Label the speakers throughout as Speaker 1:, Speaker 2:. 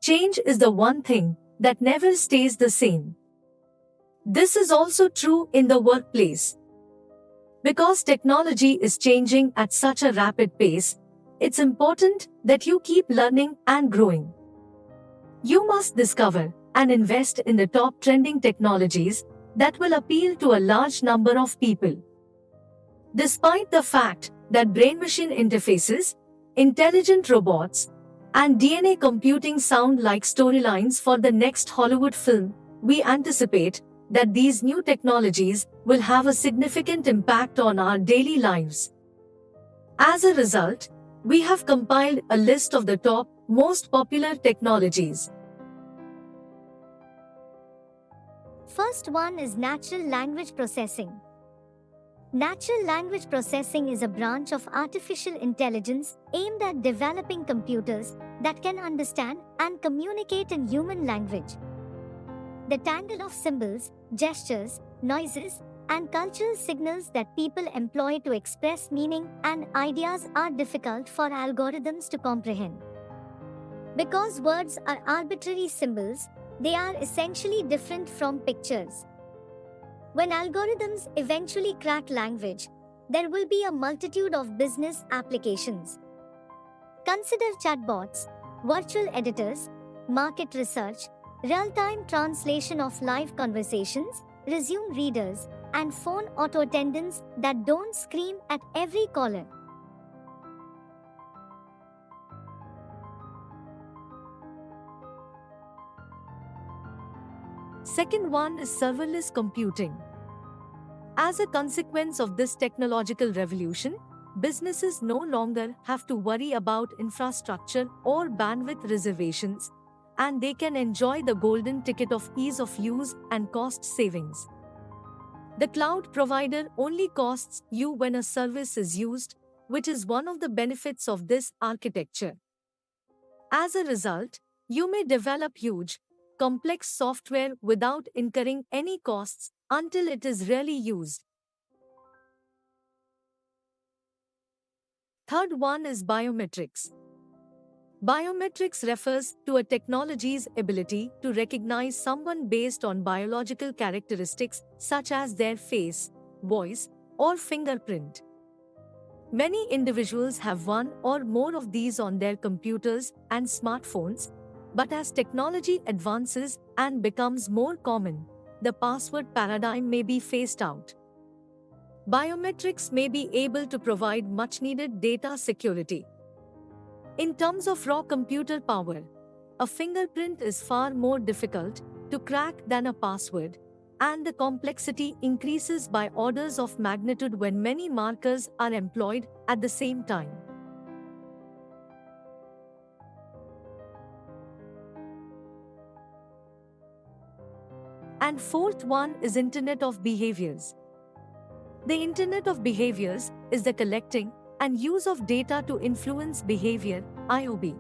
Speaker 1: Change is the one thing that never stays the same. This is also true in the workplace. Because technology is changing at such a rapid pace, it's important that you keep learning and growing. You must discover and invest in the top trending technologies that will appeal to a large number of people. Despite the fact that brain machine interfaces, intelligent robots, and DNA computing sound like storylines for the next Hollywood film, we anticipate that these new technologies will have a significant impact on our daily lives. As a result, we have compiled a list of the top, most popular technologies.
Speaker 2: First one is natural language processing. Natural language processing is a branch of artificial intelligence aimed at developing computers that can understand and communicate in human language. The tangle of symbols, gestures, noises, and cultural signals that people employ to express meaning and ideas are difficult for algorithms to comprehend. Because words are arbitrary symbols, they are essentially different from pictures. When algorithms eventually crack language, there will be a multitude of business applications. Consider chatbots, virtual editors, market research, real-time translation of live conversations, resume readers, and phone auto attendants that don't scream at every caller.
Speaker 1: Second one is serverless computing. As a consequence of this technological revolution, businesses no longer have to worry about infrastructure or bandwidth reservations, and they can enjoy the golden ticket of ease of use and cost savings. The cloud provider only costs you when a service is used, which is one of the benefits of this architecture. As a result, you may develop huge, complex software without incurring any costs until it is really used. Third one is biometrics. Biometrics refers to a technology's ability to recognize someone based on biological characteristics such as their face, voice, or fingerprint. Many individuals have one or more of these on their computers and smartphones, but as technology advances and becomes more common, the password paradigm may be phased out. Biometrics may be able to provide much-needed data security. In terms of raw computer power, a fingerprint is far more difficult to crack than a password, and the complexity increases by orders of magnitude when many markers are employed at the same time. And fourth one is Internet of Behaviors. The Internet of Behaviors is the collecting and use of data to influence behavior, IOB.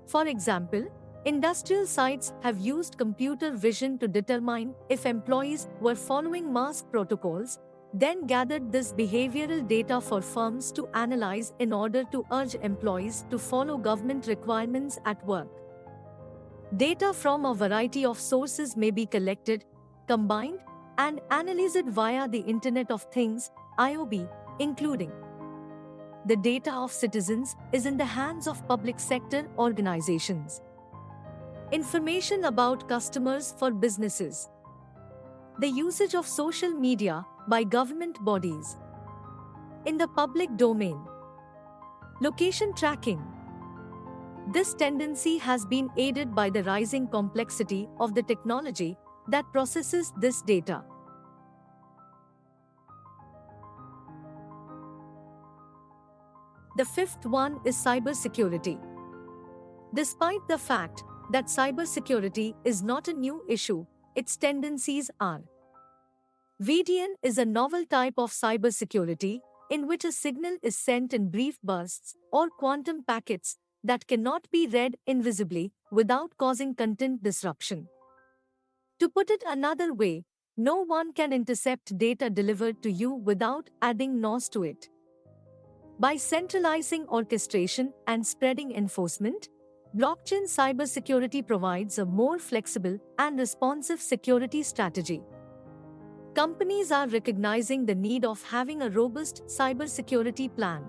Speaker 1: For example, industrial sites have used computer vision to determine if employees were following mask protocols, then gathered this behavioral data for firms to analyze in order to urge employees to follow government requirements at work. Data from a variety of sources may be collected, combined, and analyzed via the Internet of Things, IOB, including the data of citizens is in the hands of public sector organizations. Information about customers for businesses. The usage of social media by government bodies. In the public domain. Location tracking. This tendency has been aided by the rising complexity of the technology that processes this data. The fifth one is cybersecurity. Despite the fact that cybersecurity is not a new issue, its tendencies are. VDN is a novel type of cybersecurity in which a signal is sent in brief bursts or quantum packets that cannot be read invisibly without causing content disruption. To put it another way, no one can intercept data delivered to you without adding noise to it. By centralizing orchestration and spreading enforcement, Blockchain cybersecurity provides a more flexible and responsive security strategy. Companies are recognizing the need of having a robust cybersecurity plan.